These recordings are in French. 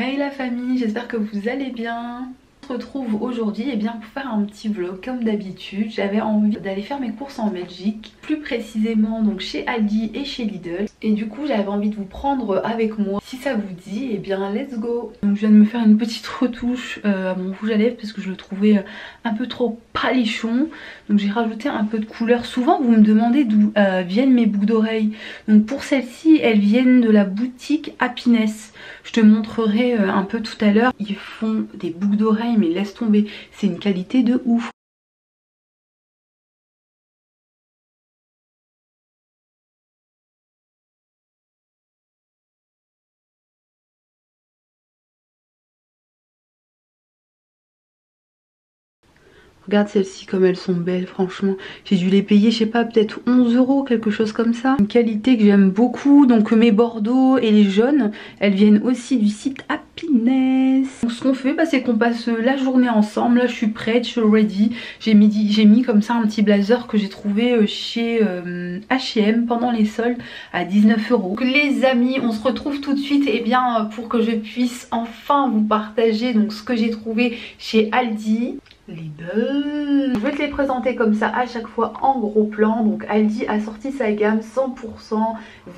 Hey la famille, j'espère que vous allez bien. On se retrouve aujourd'hui pour faire un petit vlog comme d'habitude. J'avais envie d'aller faire mes courses en Belgique, plus précisément donc chez Aldi et chez Lidl. Et du coup j'avais envie de vous prendre avec moi. Si ça vous dit, let's go. Donc je viens de me faire une petite retouche à mon rouge à lèvres parce que je le trouvais un peu trop palichon. Donc j'ai rajouté un peu de couleur. Souvent vous me demandez d'où viennent mes boucles d'oreilles. Donc pour celles-ci, elles viennent de la boutique Happiness. Je te montrerai un peu tout à l'heure. Ils font des boucles d'oreilles mais laisse tomber, c'est une qualité de ouf. Regarde celles-ci comme elles sont belles, franchement. J'ai dû les payer, je sais pas, peut-être 11 €, quelque chose comme ça. Une qualité que j'aime beaucoup. Donc mes bordeaux et les jaunes, elles viennent aussi du site Happiness. Donc ce qu'on fait, c'est qu'on passe la journée ensemble. Là je suis prête, je suis ready. J'ai mis comme ça un petit blazer que j'ai trouvé chez H&M pendant les soldes à 19 €. Donc les amis, on se retrouve tout de suite pour que je puisse enfin vous partager donc ce que j'ai trouvé chez Aldi. Lidl. Je vais te les présenter comme ça à chaque fois en gros plan. Donc Aldi a sorti sa gamme 100%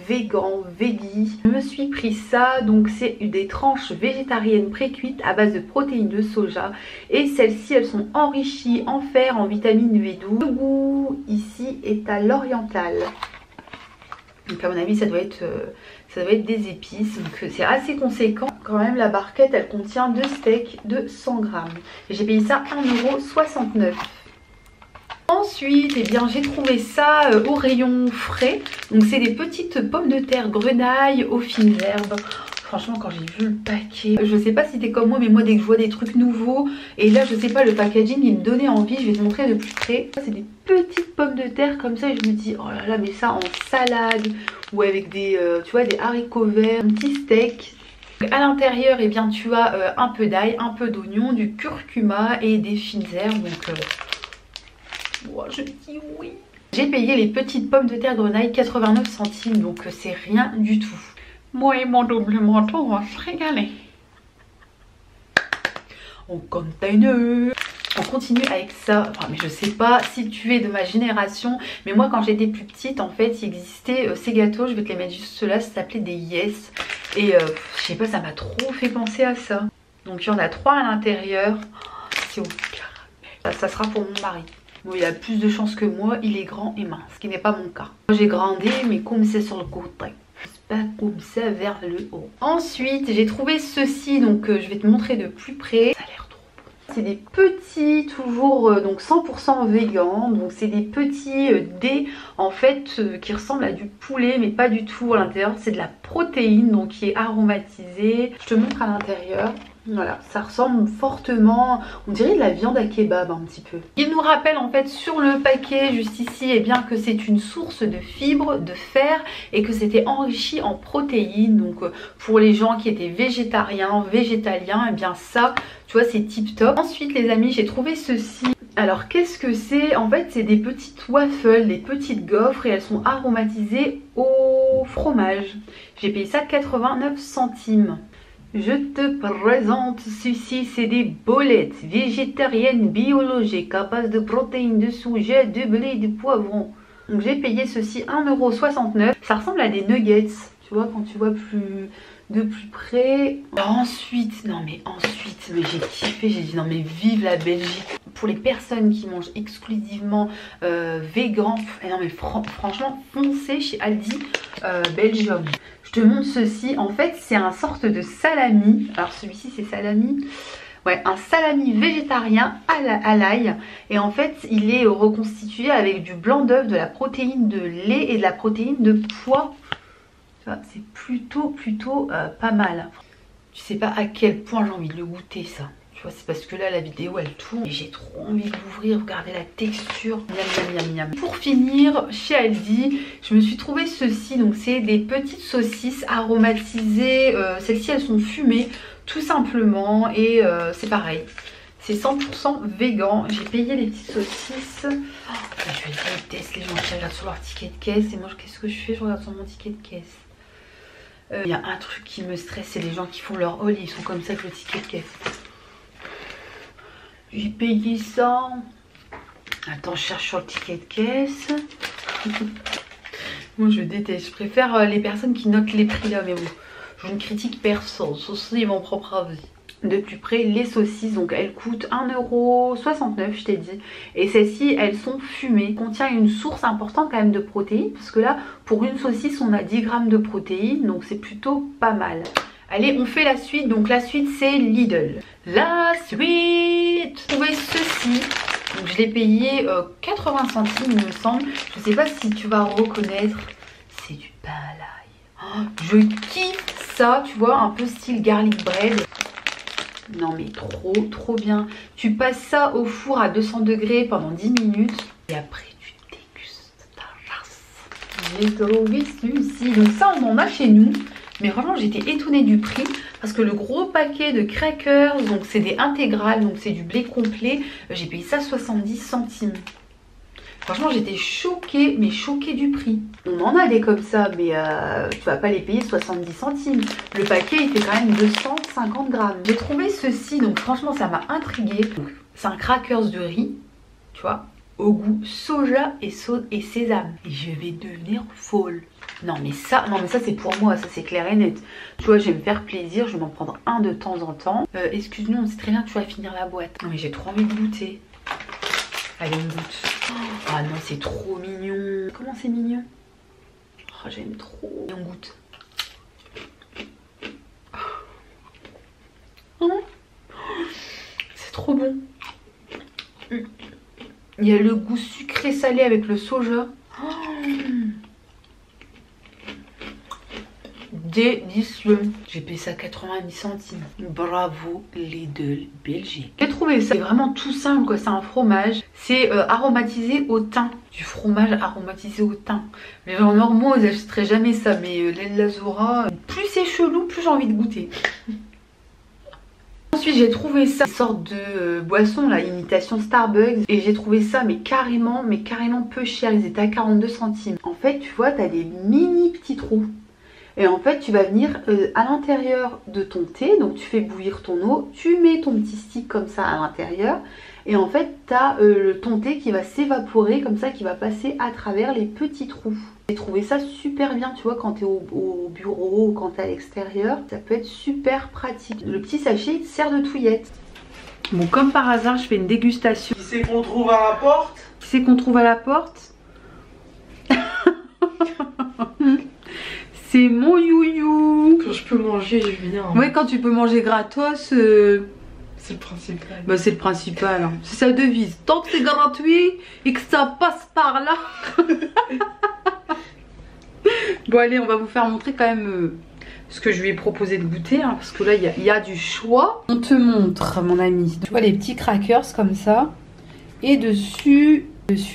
vegan, veggie. Je me suis pris ça, donc c'est des tranches végétariennes pré-cuites à base de protéines de soja. Et celles-ci elles sont enrichies en fer, en vitamine B12. Le goût ici est à l'oriental. Donc à mon avis ça doit être des épices, donc c'est assez conséquent. Quand même la barquette elle contient 2 steaks de 100 grammes. Et j'ai payé ça 1,69 €. Ensuite j'ai trouvé ça au rayon frais. Donc c'est des petites pommes de terre grenaille aux fines herbes. Franchement quand j'ai vu le paquet, je sais pas si t'es comme moi mais moi dès que je vois des trucs nouveaux et là je sais pas, le packaging il me donnait envie. Je vais te montrer de plus près. C'est des petites pommes de terre comme ça et je me dis oh là là, mais ça en salade ou avec des tu vois, des haricots verts, un petit steak. À l'intérieur tu as un peu d'ail, un peu d'oignon, du curcuma et des fines herbes. Donc je dis oui. J'ai payé les petites pommes de terre grenaille 89 centimes, donc c'est rien du tout. Moi et mon double menton, on va se régaler. On continue. On continue avec ça. Enfin, mais je sais pas si tu es de ma génération, mais moi quand j'étais plus petite, en fait, il existait ces gâteaux. Je vais te les mettre juste ceux-là. Ça s'appelait des Yes. Et je sais pas, ça m'a trop fait penser à ça. Donc il y en a 3 à l'intérieur. C'est au caramel. Ça sera pour mon mari. Bon, il a plus de chance que moi. Il est grand et mince, ce qui n'est pas mon cas. Moi j'ai grandi, mais comme c'est sur le côté. Pas comme ça vers le haut. Ensuite j'ai trouvé ceci, donc je vais te montrer de plus près. Ça a l'air trop bon. C'est des petits, toujours donc 100% vegan. Donc c'est des petits dés en fait qui ressemblent à du poulet mais pas du tout. À l'intérieur c'est de la protéine donc qui est aromatisée. Je te montre à l'intérieur. Voilà, ça ressemble fortement, on dirait de la viande à kebab un petit peu. Il nous rappelle en fait sur le paquet juste ici que c'est une source de fibres, de fer et que c'était enrichi en protéines. Donc pour les gens qui étaient végétariens, végétaliens, ça tu vois c'est tip top. Ensuite les amis j'ai trouvé ceci. Alors qu'est-ce que c'est? En fait c'est des petites waffles, des petites gaufres et elles sont aromatisées au fromage. J'ai payé ça 89 centimes. Je te présente ceci, c'est des boulettes végétariennes biologiques à base de protéines de soja, de blé et de poivron. Donc j'ai payé ceci 1,69 €. Ça ressemble à des nuggets, tu vois, quand tu vois de plus près. Ensuite j'ai kiffé, j'ai dit non mais vive la Belgique. Pour les personnes qui mangent exclusivement vegan, non mais franchement foncez chez Aldi Belgium. Je te montre ceci, en fait c'est un sorte de salami. Alors celui-ci c'est salami, ouais, un salami végétarien à l'ail. Et en fait il est reconstitué avec du blanc d'œuf, de la protéine de lait et de la protéine de pois. C'est plutôt pas mal. Tu sais pas à quel point j'ai envie de le goûter ça. Tu vois, c'est parce que là la vidéo elle tourne et j'ai trop envie de l'ouvrir. Regardez la texture. Miam, miam, miam, miam. Pour finir, chez Aldi, je me suis trouvé ceci. Donc c'est des petites saucisses aromatisées. Celles-ci elles sont fumées tout simplement. Et c'est pareil. C'est 100% vegan. J'ai payé les petites saucisses. Oh, je déteste les gens qui regardent sur leur ticket de caisse. Et moi qu'est-ce que je fais? Je regarde sur mon ticket de caisse. Il y a un truc qui me stresse, c'est les gens qui font leur haul, ils sont comme ça avec le ticket de caisse. J'ai payé ça. Attends, je cherche sur le ticket de caisse. Moi je déteste, je préfère les personnes qui notent les prix là, mais bon, je ne critique personne, c'est mon propre avis. De plus près, les saucisses, donc elles coûtent 1,69 €, je t'ai dit. Et celles-ci, elles sont fumées. Contient une source importante quand même de protéines, parce que là, pour une saucisse, on a 10 grammes de protéines, donc c'est plutôt pas mal. Allez, on fait la suite. Donc la suite, c'est Lidl. La suite, j'ai trouvé ceci. Donc je l'ai payé 80 centimes, il me semble. Je sais pas si tu vas reconnaître. C'est du pain à l'ail. Oh, je kiffe ça, tu vois, un peu style garlic bread. Non mais trop bien. Tu passes ça au four à 200 degrés pendant 10 minutes. Et après tu dégustes ta race. J'ai trouvé celui-ci. Donc ça on en a chez nous. Mais vraiment j'étais étonnée du prix. Parce que le gros paquet de crackers, donc c'est des intégrales, donc c'est du blé complet. J'ai payé ça 70 centimes. Franchement j'étais choquée, mais choquée du prix. On en a des comme ça, mais tu vas pas les payer 70 centimes. Le paquet il fait quand même 250 grammes. J'ai trouvé ceci, donc franchement ça m'a intriguée. C'est un crackers de riz, tu vois, au goût soja et sésame. Et je vais devenir folle. Non mais ça c'est pour moi, ça c'est clair et net. Tu vois, je vais me faire plaisir, je vais m'en prendre un de temps en temps. Excuse-nous, on sait très bien que tu vas finir la boîte. Non mais j'ai trop envie de goûter. Allez, on goûte. Ah non, c'est trop mignon. Comment c'est mignon? Oh, j'aime trop. Et on goûte. Oh, c'est trop bon. Il y a le goût sucré salé avec le soja. Oh, délicieux. J'ai payé ça 90 centimes. Bravo Lidl Belgique. J'ai trouvé ça, c'est vraiment tout simple quoi. C'est un fromage. C'est aromatisé au thym. Du fromage aromatisé au thym. Les gens normaux ils achèteraient jamais ça. Mais l'Elazora, plus c'est chelou, plus j'ai envie de goûter. Ensuite j'ai trouvé ça, une sorte de boisson là, imitation Starbucks. Et j'ai trouvé ça mais carrément peu cher. Ils étaient à 42 centimes. En fait tu vois, t'as des mini petits trous. Et en fait tu vas venir à l'intérieur de ton thé, donc tu fais bouillir ton eau, tu mets ton petit stick comme ça à l'intérieur et en fait tu as ton thé qui va s'évaporer comme ça, qui va passer à travers les petits trous. J'ai trouvé ça super bien, tu vois, quand tu es au bureau ou quand tu es à l'extérieur, ça peut être super pratique. Le petit sachet il sert de touillette. Bon, comme par hasard je fais une dégustation. Qui c'est qu'on trouve à la porte? Qui c'est qu'on trouve à la porte? C'est mon youyou. Quand je peux manger, je viens. Ouais, quand tu peux manger gratos. C'est le principal. Bah, c'est le principal. Hein. C'est sa devise. Tant que c'est gratuit et que ça passe par là. Bon, allez, on va vous faire montrer quand même ce que je lui ai proposé de goûter. Hein, parce que là, il y a du choix. On te montre, mon ami. Tu vois les petits crackers comme ça. Et dessus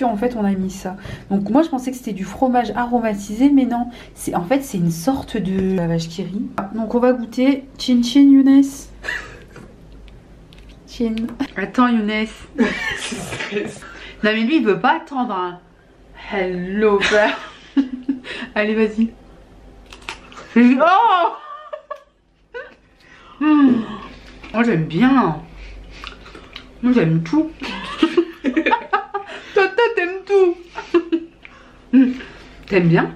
en fait on a mis ça. Donc moi je pensais que c'était du fromage aromatisé, mais non, en fait c'est une sorte de la vache qui rit. Donc on va goûter. Chin chin Younes. Chin. Attends Younes. Non mais lui il veut pas attendre hein. Hello bah. Allez vas-y. Oh moi j'aime bien. Moi j'aime tout. Toi t'aimes tout. T'aimes bien?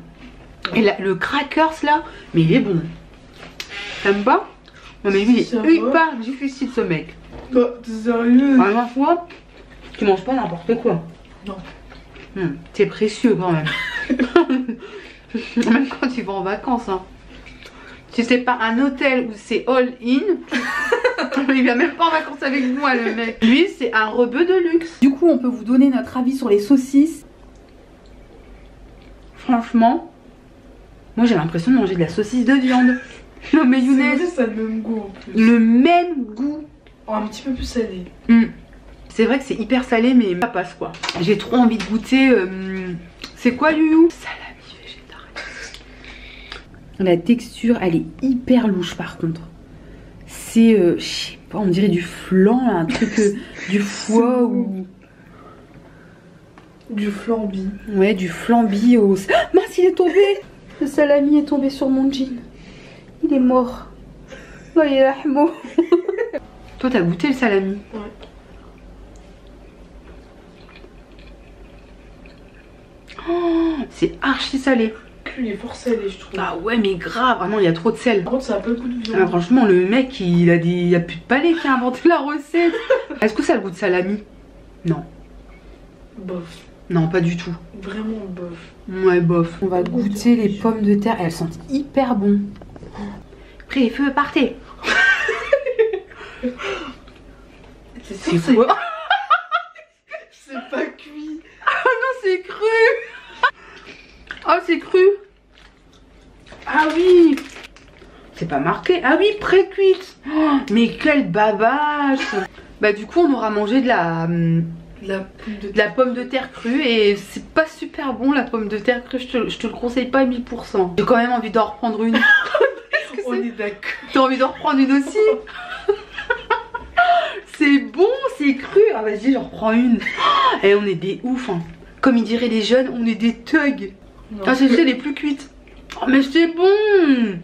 Et là, le crackers là, mais il est bon. T'aimes pas? Non mais lui il est hyper difficile ce mec. T'es sérieux? À la fois, tu manges pas n'importe quoi. Non. C'est précieux quand même. Même quand tu vas en vacances hein. Si c'est pas un hôtel où c'est all in, il vient même pas en vacances avec moi le mec. Lui c'est un rebeu de luxe. Du coup on peut vous donner notre avis sur les saucisses. Franchement, moi j'ai l'impression de manger de la saucisse de viande. Non mais Younes, ça a le même goût en plus. Le même goût. Oh, un petit peu plus salé. C'est vrai que c'est hyper salé mais ça passe quoi. J'ai trop envie de goûter. C'est quoi Youyou? Salami végétarien. La texture elle est hyper louche par contre. C'est, je sais pas, on dirait du flan, là, un truc, du foie ou... Du flambi. Ouais, du flambi au... Ah, mince, il est tombé. Le salami est tombé sur mon jean. il est mort. Non, il est là, mort. Toi, t'as goûté le salami? Ouais. Oh, c'est archi salé. Il est fort salé, je trouve. Ah ouais, mais grave. Ah non, il y a trop de sel. Par contre, ça a pas le goût de viande. Ah, franchement, le mec, il a plus de palais qui a inventé la recette. Est-ce que ça a le goût de salami? Non. Bof. Non, pas du tout. Vraiment bof. Ouais, bof. On va goûter les pommes de terre. Elles sentent hyper bon. Prêt, feu, partez. C'est quoi? C'est pas cuit. Ah non, c'est cru. Oh, c'est cru. Ah oui. C'est pas marqué. Ah oui, pré-cuite. Oh, mais quelle babache. Bah du coup, on aura mangé de la pomme de terre crue. Et c'est pas super bon la pomme de terre crue. Je te le conseille pas à 1000%. J'ai quand même envie d'en reprendre une. On est d'accord. T'as envie d'en reprendre une aussi? C'est bon, c'est cru. Ah vas-y, j'en reprends une. Et on est des ouf, hein. Comme ils diraient les jeunes, on est des thugs. Ah c'est les plus cuites. Oh mais c'est bon.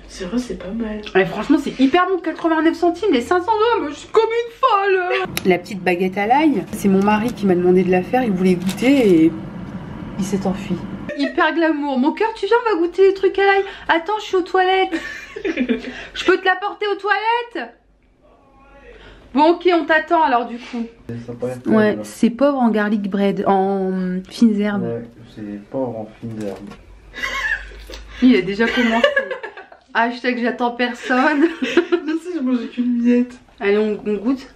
C'est vrai, c'est pas mal. Ouais, franchement c'est hyper bon, 89 centimes, les 500 grammes, je suis comme une folle. La petite baguette à l'ail, c'est mon mari qui m'a demandé de la faire, il voulait goûter et il s'est enfui. Hyper glamour. Mon cœur, tu viens, on va goûter les trucs à l'ail. Attends, je suis aux toilettes. Je peux te l'apporter aux toilettes? Bon ok, on t'attend alors du coup. Ouais, c'est pauvre en garlic bread, en fines herbes. Ouais, c'est pauvre en fines herbes. Il a déjà commencé. Hashtag j'attends personne. Merci, j'ai mangé qu'une miette. Allez, on goûte.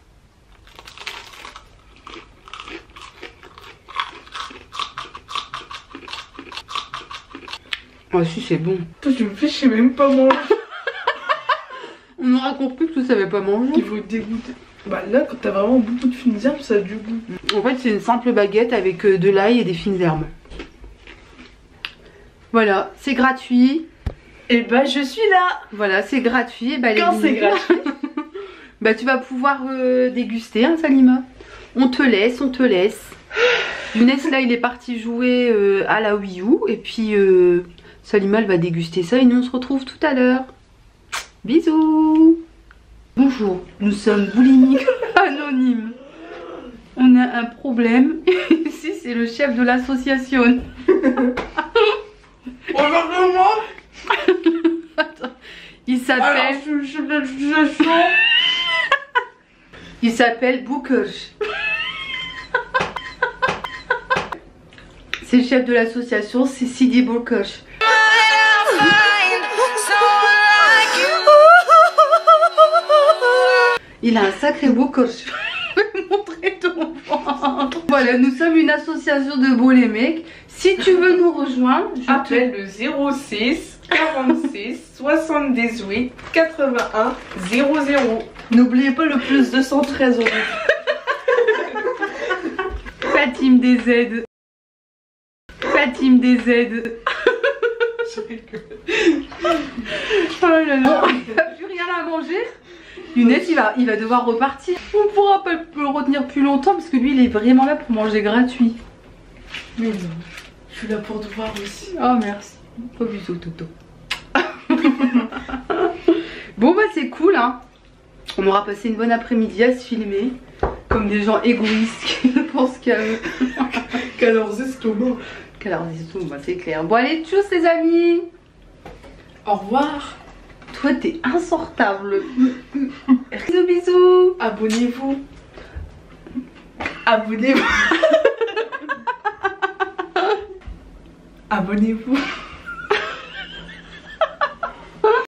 Oh si, c'est bon. Toi, tu me fais, je sais même pas manger. On aura compris que tu savais pas manger. Il faut dégoûter. Bah là, quand t'as vraiment beaucoup de fines herbes, ça a du goût. En fait, c'est une simple baguette avec de l'ail et des fines herbes. Voilà, c'est gratuit. Et bah, je suis là. Voilà, c'est gratuit. Bah, Quand c'est gratuit. Bah, tu vas pouvoir déguster, hein, Salima. On te laisse, on te laisse. Younes, là, il est parti jouer à la Wii U. Et puis, Salima, elle va déguster ça. Et nous, on se retrouve tout à l'heure. Bisous. Bonjour, nous sommes boulimiques anonymes. On a un problème. Ici, c'est le chef de l'association. Regarde-moi. Il s'appelle... Je suis de l'association. Il s'appelle Boukers. C'est le chef de l'association, c'est Sidi Boukers. Il a un sacré beau coche. Je vais montrer ton ventre. Voilà, nous sommes une association de beaux les mecs. Si tu veux nous rejoindre, Appelle le 06 46 78 81 00. N'oubliez pas le plus 213 euros. la team des aides. La team des aides. Oh là là, il n'a plus rien à manger. Younes, il va devoir repartir. On ne pourra pas le retenir plus longtemps parce que lui, il est vraiment là pour manger gratuit. Mais non, je suis là pour te voir aussi. Oh merci. Pas bisous Toto. Bon bah c'est cool hein. On aura passé une bonne après-midi à se filmer. Comme des gens égoïstes qui ne pensent qu'à eux. Qu'à leurs estomacs. Qu'à leurs estomacs, c'est clair. Bon allez, tchuss les amis. Au revoir. Toi t'es insortable. Bisous bisous. Abonnez-vous. Abonnez-vous. Abonnez-vous.